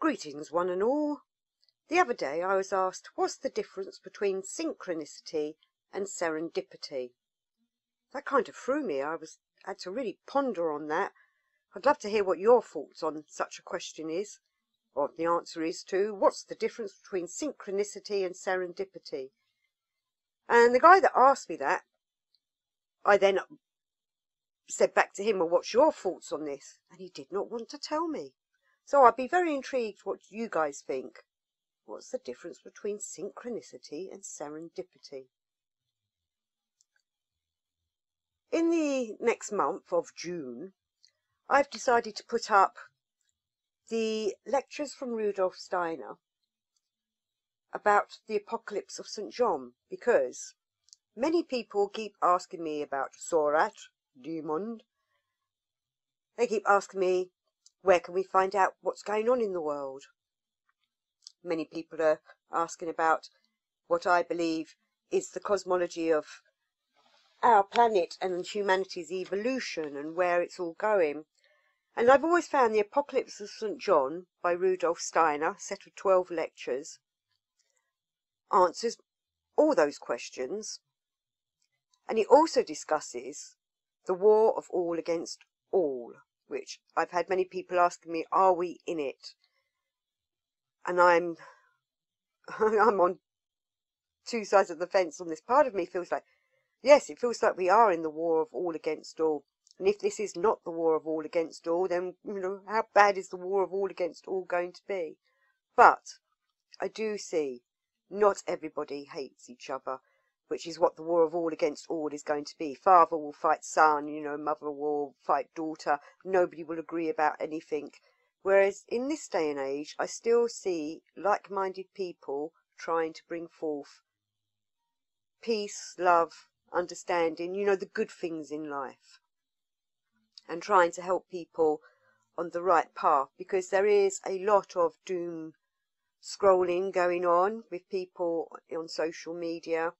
Greetings, one and all. The other day I was asked, what's the difference between synchronicity and serendipity? That kind of threw me. Had to really ponder on that. I'd love to hear what your thoughts on such a question is, or the answer is too. What's the difference between synchronicity and serendipity? And the guy that asked me that, I then said back to him, well, what's your thoughts on this? And he did not want to tell me. So I'd be very intrigued what you guys think. What's the difference between synchronicity and serendipity? In the next month of June, I've decided to put up the lectures from Rudolf Steiner about the apocalypse of St. John, because many people keep asking me about Sorat, Demon. They keep asking me, where can we find out what's going on in the world? Many people are asking about what I believe is the cosmology of our planet and humanity's evolution and where it's all going. And I've always found the Apocalypse of St. John by Rudolf Steiner, set of 12 lectures, answers all those questions. And he also discusses the war of all against all, which I've had many people asking me, are we in it? And I'm on two sides of the fence on this. Part of me feels like, yes, it feels like we are in the war of all against all. And if this is not the war of all against all, then, how bad is the war of all against all going to be? But I do see not everybody hates each other, which is what the war of all against all is going to be. Father will fight son, mother will fight daughter. Nobody will agree about anything. Whereas in this day and age, I still see like-minded people trying to bring forth peace, love, understanding, the good things in life, and trying to help people on the right path, because there is a lot of doom scrolling going on with people on social media.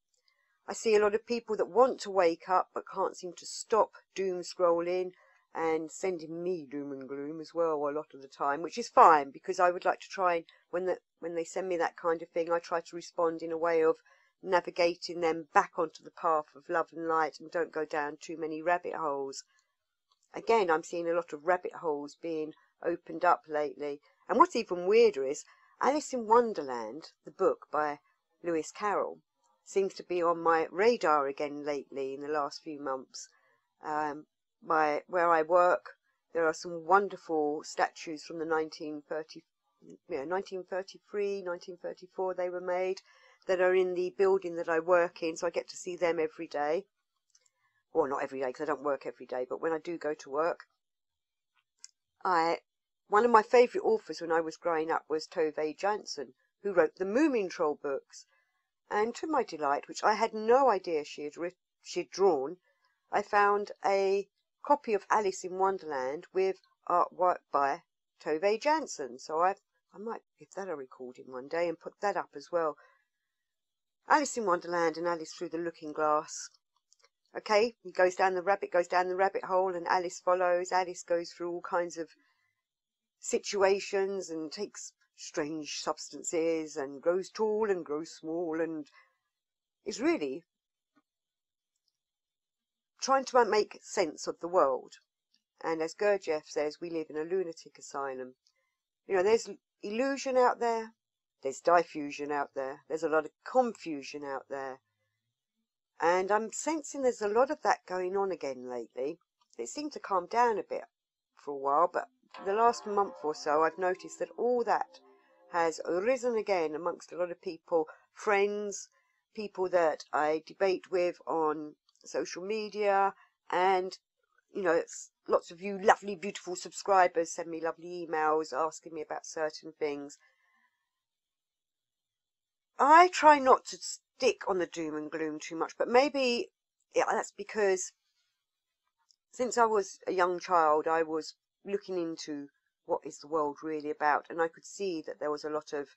I see a lot of people that want to wake up but can't seem to stop doom scrolling and sending me doom and gloom as well a lot of the time, which is fine, because I would like to try and when they send me that kind of thing, I try to respond in a way of navigating them back onto the path of love and light and don't go down too many rabbit holes. Again, I'm seeing a lot of rabbit holes being opened up lately. And what's even weirder is Alice in Wonderland, the book by Lewis Carroll, seems to be on my radar again lately in the last few months. Where I work, there are some wonderful statues from the 1933, 1934 they were made, that are in the building that I work in, so I get to see them every day. Well, not every day, because I don't work every day, but when I do go to work, one of my favourite authors when I was growing up was Tove Jansson, who wrote the Moomin Troll books. And to my delight, which I had no idea she'd drawn, I found a copy of Alice in Wonderland with artwork by Tove Jansson. So I might give that a recording one day and put that up as well. Alice in Wonderland and Alice Through the Looking Glass. Okay, goes down the rabbit hole, and Alice follows. Alice goes through all kinds of situations and takes strange substances and grows tall and grows small, and is really trying to make sense of the world. And as Gurdjieff says, we live in a lunatic asylum. There's illusion out there, there's diffusion out there, there's a lot of confusion out there. And I'm sensing there's a lot of that going on again lately. It seemed to calm down a bit for a while, but the last month or so I've noticed that all that has arisen again amongst a lot of people, friends, people that I debate with on social media, and lots of you lovely, beautiful subscribers send me lovely emails asking me about certain things. I try not to stick on the doom and gloom too much, but maybe that's because since I was a young child, I was looking into what is the world really about, and I could see that there was a lot of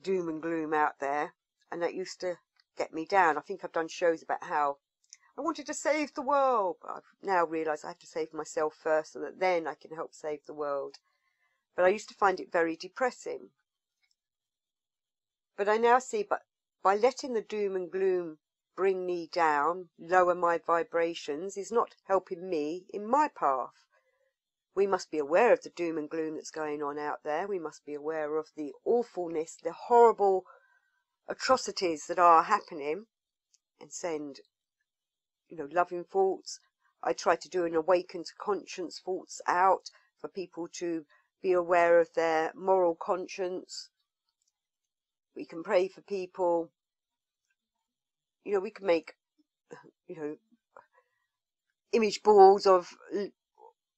doom and gloom out there, and that used to get me down. I think I've done shows about how I wanted to save the world, but I've now realised I have to save myself first, so that then I can help save the world. But I used to find it very depressing. But I now see, but by letting the doom and gloom bring me down, lower my vibrations, is not helping me in my path. We must be aware of the doom and gloom that's going on out there. We must be aware of the awfulness, the horrible atrocities that are happening, and send, loving thoughts. I try to do an awakened conscience thoughts out for people to be aware of their moral conscience. We can pray for people. We can make, image boards of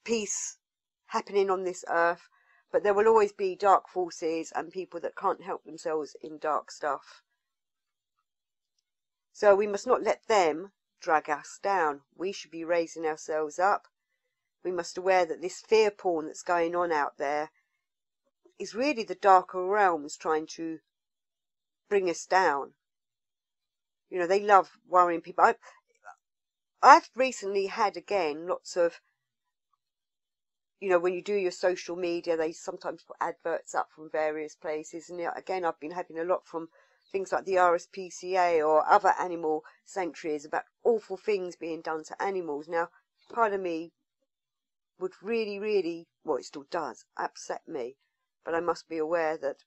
peace happening on this earth, but there will always be dark forces and people that can't help themselves in dark stuff. So we must not let them drag us down. We should be raising ourselves up. We must be aware that this fear porn that's going on out there is really the darker realms trying to bring us down. They love worrying people. I've recently had, again, lots of, when you do your social media, they sometimes put adverts up from various places. And again, I've been having a lot from things like the RSPCA or other animal sanctuaries about awful things being done to animals. Now, part of me would really, really, well, it still does, upset me. But I must be aware that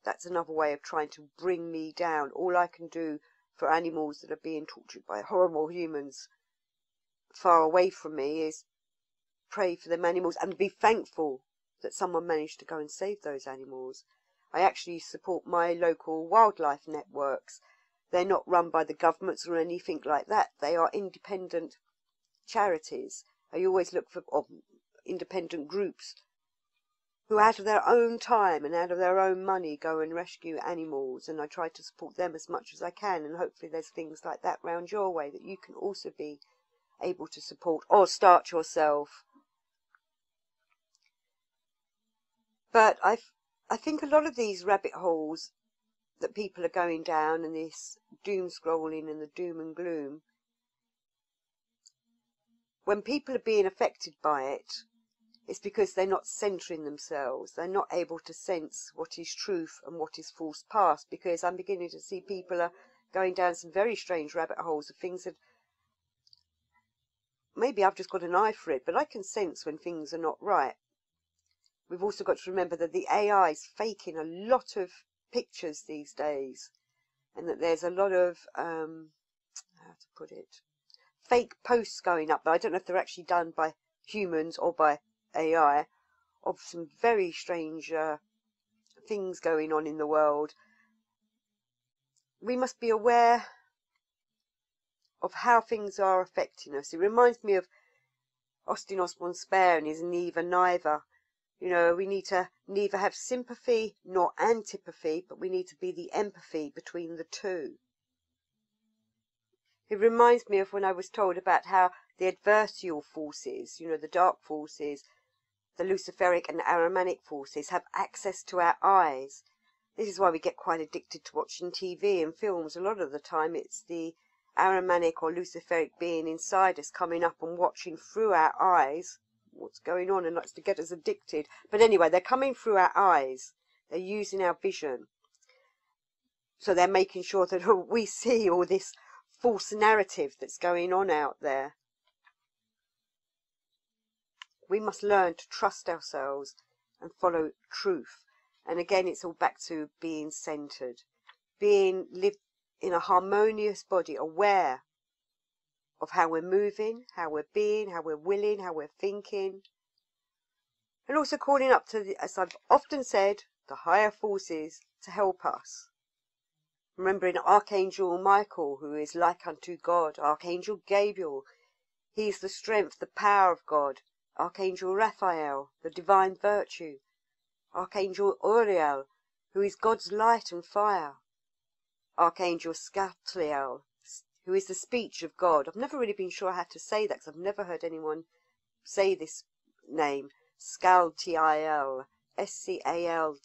that's another way of trying to bring me down. All I can do for animals that are being tortured by horrible humans far away from me is pray for them animals and be thankful that someone managed to go and save those animals. I actually support my local wildlife networks. They're not run by the governments or anything like that. They are independent charities. I always look for independent groups who out of their own time and out of their own money go and rescue animals, and I try to support them as much as I can, and hopefully there's things like that round your way that you can also be able to support or start yourself. But I think a lot of these rabbit holes that people are going down, and this doom scrolling and the doom and gloom, when people are being affected by it, it's because they're not centering themselves. They're not able to sense what is truth and what is false past, because I'm beginning to see people are going down some very strange rabbit holes of things that maybe I've just got an eye for it, but I can sense when things are not right. We've also got to remember that the AI is faking a lot of pictures these days, and that there's a lot of, how to put it, fake posts going up, but I don't know if they're actually done by humans or by AI, of some very strange things going on in the world. We must be aware of how things are affecting us. It reminds me of Austin Osborne Spare and his Neither Neither. We need to neither have sympathy nor antipathy, but we need to be the empathy between the two. It reminds me of when I was told about how the adversarial forces, the dark forces, the Luciferic and Aramanic forces, have access to our eyes. This is why we get quite addicted to watching TV and films. A lot of the time it's the Aramanic or Luciferic being inside us coming up and watching through our eyes what's going on, and likes to get us addicted. But anyway, they're coming through our eyes. They're using our vision. So they're making sure that we see all this false narrative that's going on out there. We must learn to trust ourselves and follow truth. And again, it's all back to being centered, lived in a harmonious body, aware of how we're moving, how we're being, how we're willing, how we're thinking. And also calling up to, as I've often said, the higher forces to help us. Remembering Archangel Michael, who is like unto God, Archangel Gabriel, he is the strength, the power of God. Archangel Raphael, the divine virtue. Archangel Uriel, who is God's light and fire. Archangel Scatliel, who is the speech of God. I've never really been sure how to say that, because I've never heard anyone say this name. Scaltiel, Scaltiel.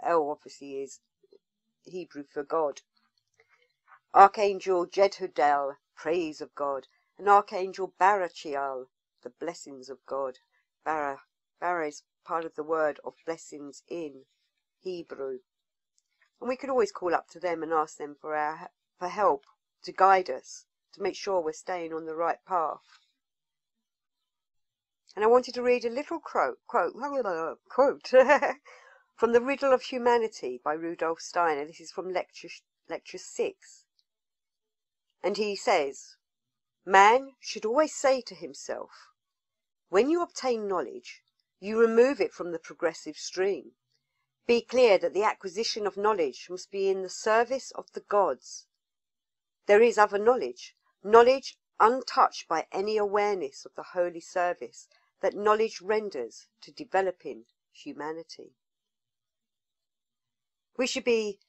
L obviously is Hebrew for God. Archangel Jedhudel, praise of God. And Archangel Barachiel, the blessings of God. Bara is part of the word of blessings in Hebrew. And we could always call up to them and ask them for help to guide us, to make sure we're staying on the right path. And I wanted to read a little quote from The Riddle of Humanity by Rudolf Steiner. This is from lecture 6. And he says, "Man should always say to himself, when you obtain knowledge, you remove it from the progressive stream. Be clear that the acquisition of knowledge must be in the service of the gods. There is other knowledge, knowledge untouched by any awareness of the holy service that knowledge renders to developing humanity." We should be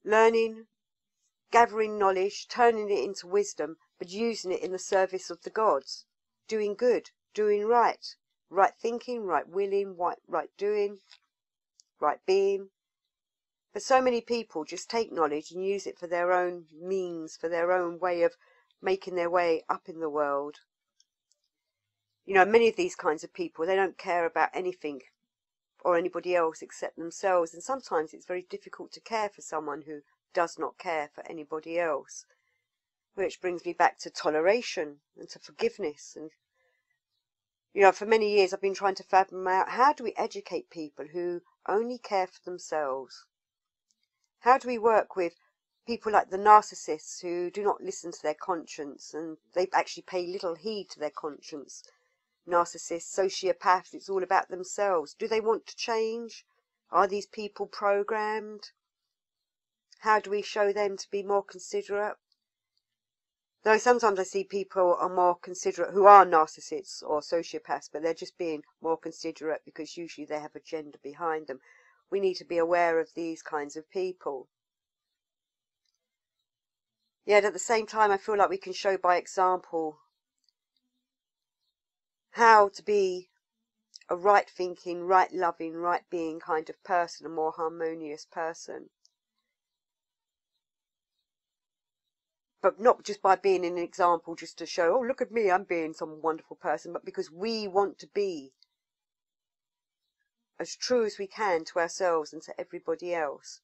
learning, gathering knowledge, turning it into wisdom, but using it in the service of the gods, doing good, doing right, right thinking, right willing, right doing, right being. But so many people just take knowledge and use it for their own means, for their own way of making their way up in the world. You know, many of these kinds of people, they don't care about anything or anybody else except themselves, and sometimes it's very difficult to care for someone who does not care for anybody else. Which brings me back to toleration and to forgiveness. And you know, for many years I've been trying to fathom out, how do we educate people who only care for themselves? How do we work with people like the narcissists who do not listen to their conscience, and they actually pay little heed to their conscience? Narcissists, sociopaths, it's all about themselves. Do they want to change? Are these people programmed? How do we show them to be more considerate? Though sometimes I see people are more considerate who are narcissists or sociopaths, but they're just being more considerate because usually they have a agenda behind them. We need to be aware of these kinds of people. Yet at the same time, I feel like we can show by example how to be a right thinking, right loving, right being kind of person, a more harmonious person. But not just by being an example just to show, oh, look at me, I'm being some wonderful person, but because we want to be as true as we can to ourselves and to everybody else.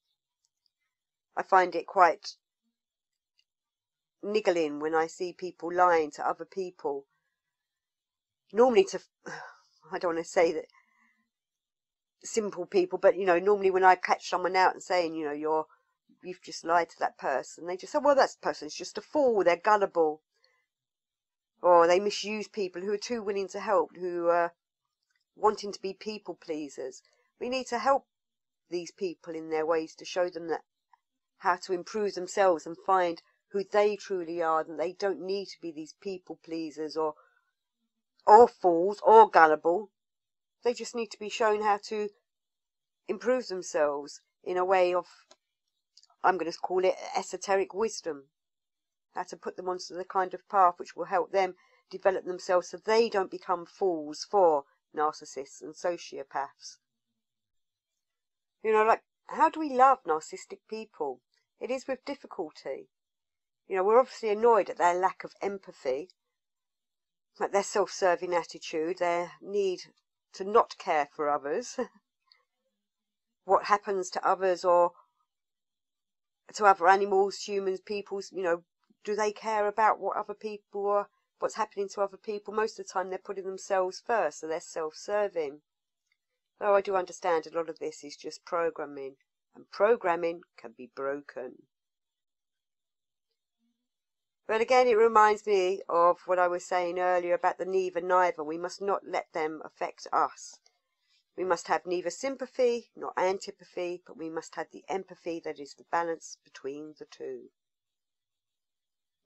I find it quite niggling when I see people lying to other people. Normally to, I don't want to say that simple people, but, you know, normally when I catch someone out and saying, you know, you've just lied to that person, they just say, well, that person's just a fool, they're gullible. Or they misuse people who are too willing to help, who are wanting to be people pleasers. We need to help these people in their ways to show them that how to improve themselves and find who they truly are, that they don't need to be these people pleasers or fools or gullible. They just need to be shown how to improve themselves in a way of, I'm going to call it esoteric wisdom. How to put them onto the kind of path which will help them develop themselves so they don't become fools for narcissists and sociopaths. You know, like, how do we love narcissistic people? It is with difficulty. You know, we're obviously annoyed at their lack of empathy, at their self-serving attitude, their need to not care for others, what happens to others or to other animals, humans, peoples, you know, do they care about what other people are, what's happening to other people? Most of the time they're putting themselves first, so they're self-serving. Though I do understand a lot of this is just programming, and programming can be broken. But again, it reminds me of what I was saying earlier about the neither. We must not let them affect us. We must have neither sympathy nor antipathy, but we must have the empathy that is the balance between the two.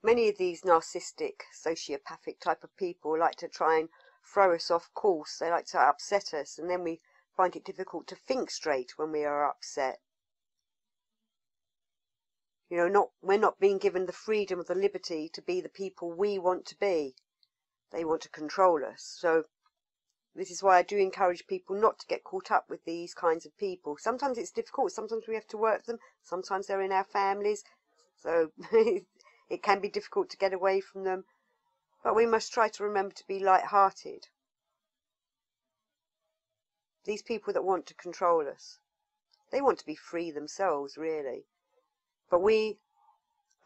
Many of these narcissistic, sociopathic type of people like to try and throw us off course. They like to upset us, and then we find it difficult to think straight when we are upset. You know, we're not being given the freedom or the liberty to be the people we want to be. They want to control us. So this is why I do encourage people not to get caught up with these kinds of people. Sometimes it's difficult. Sometimes we have to work with them. Sometimes they're in our families. So it can be difficult to get away from them. But we must try to remember to be light-hearted. these people that want to control us, they want to be free themselves, really. But we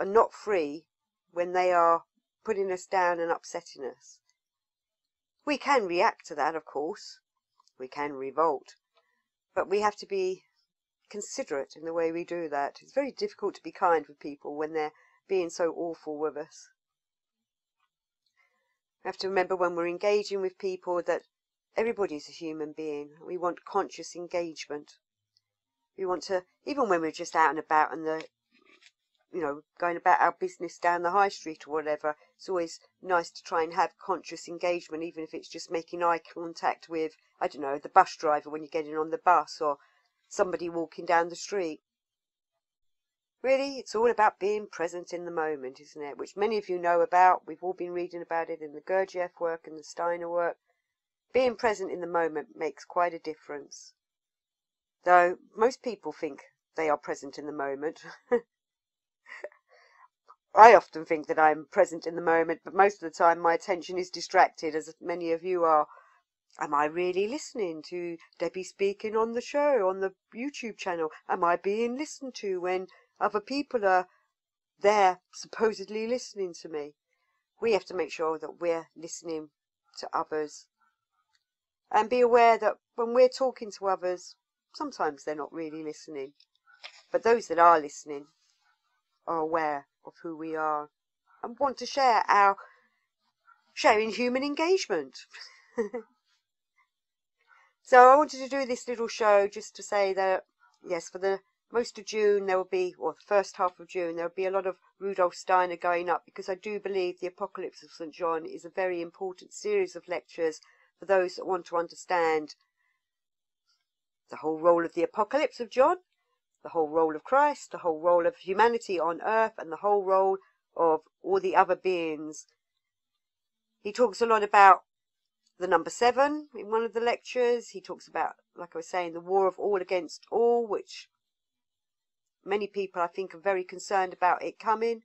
are not free when they are putting us down and upsetting us. We can react to that, of course. We can revolt. But we have to be considerate in the way we do that. It's very difficult to be kind with people when they're being so awful with us. We have to remember when we're engaging with people that everybody's a human being. We want conscious engagement. We want to, even when we're just out and about and going about our business down the high street or whatever, it's always nice to try and have conscious engagement, even if it's just making eye contact with, I don't know, the bus driver when you're getting on the bus, or somebody walking down the street. Really, it's all about being present in the moment, isn't it? Which many of you know about. We've all been reading about it in the Gurdjieff work and the Steiner work. Being present in the moment makes quite a difference. Though most people think they are present in the moment. I often think that I'm present in the moment, but most of the time my attention is distracted, as many of you are. Am I really listening to Debbie speaking on the show, on the YouTube channel? Am I being listened to when other people are there supposedly listening to me? We have to make sure that we're listening to others. And be aware that when we're talking to others, sometimes they're not really listening. But those that are listening are aware of who we are and want to share our sharing human engagement. So I wanted to do this little show just to say that, yes, for the most of June there will be, or the first half of June, there will be a lot of Rudolf Steiner going up, because I do believe the Apocalypse of St. John is a very important series of lectures for those that want to understand the whole role of the Apocalypse of John, the whole role of Christ, the whole role of humanity on earth, and the whole role of all the other beings. He talks a lot about the number 7 in one of the lectures. He talks about, like I was saying, the war of all against all, which many people, I think, are very concerned about it coming.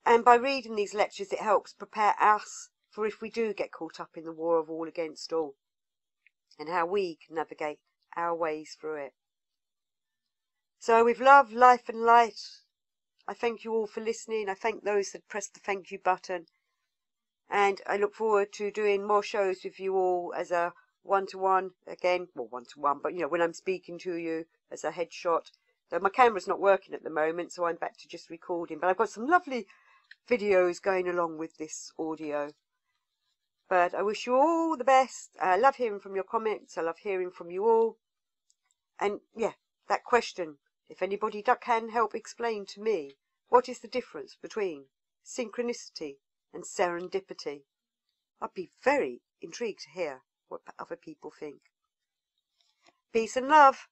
And by reading these lectures, it helps prepare us for if we do get caught up in the war of all against all, and how we can navigate our ways through it. So with love, life and light, I thank you all for listening. I thank those that pressed the thank you button. And I look forward to doing more shows with you all as a one-to-one again. Well, one-to-one, but when I'm speaking to you as a headshot. Though my camera's not working at the moment, so I'm back to just recording. But I've got some lovely videos going along with this audio. But I wish you all the best. I love hearing from your comments. I love hearing from you all. And yeah, that question, if anybody can help explain to me, what is the difference between synchronicity and serendipity? I'd be very intrigued to hear what other people think. Peace and love.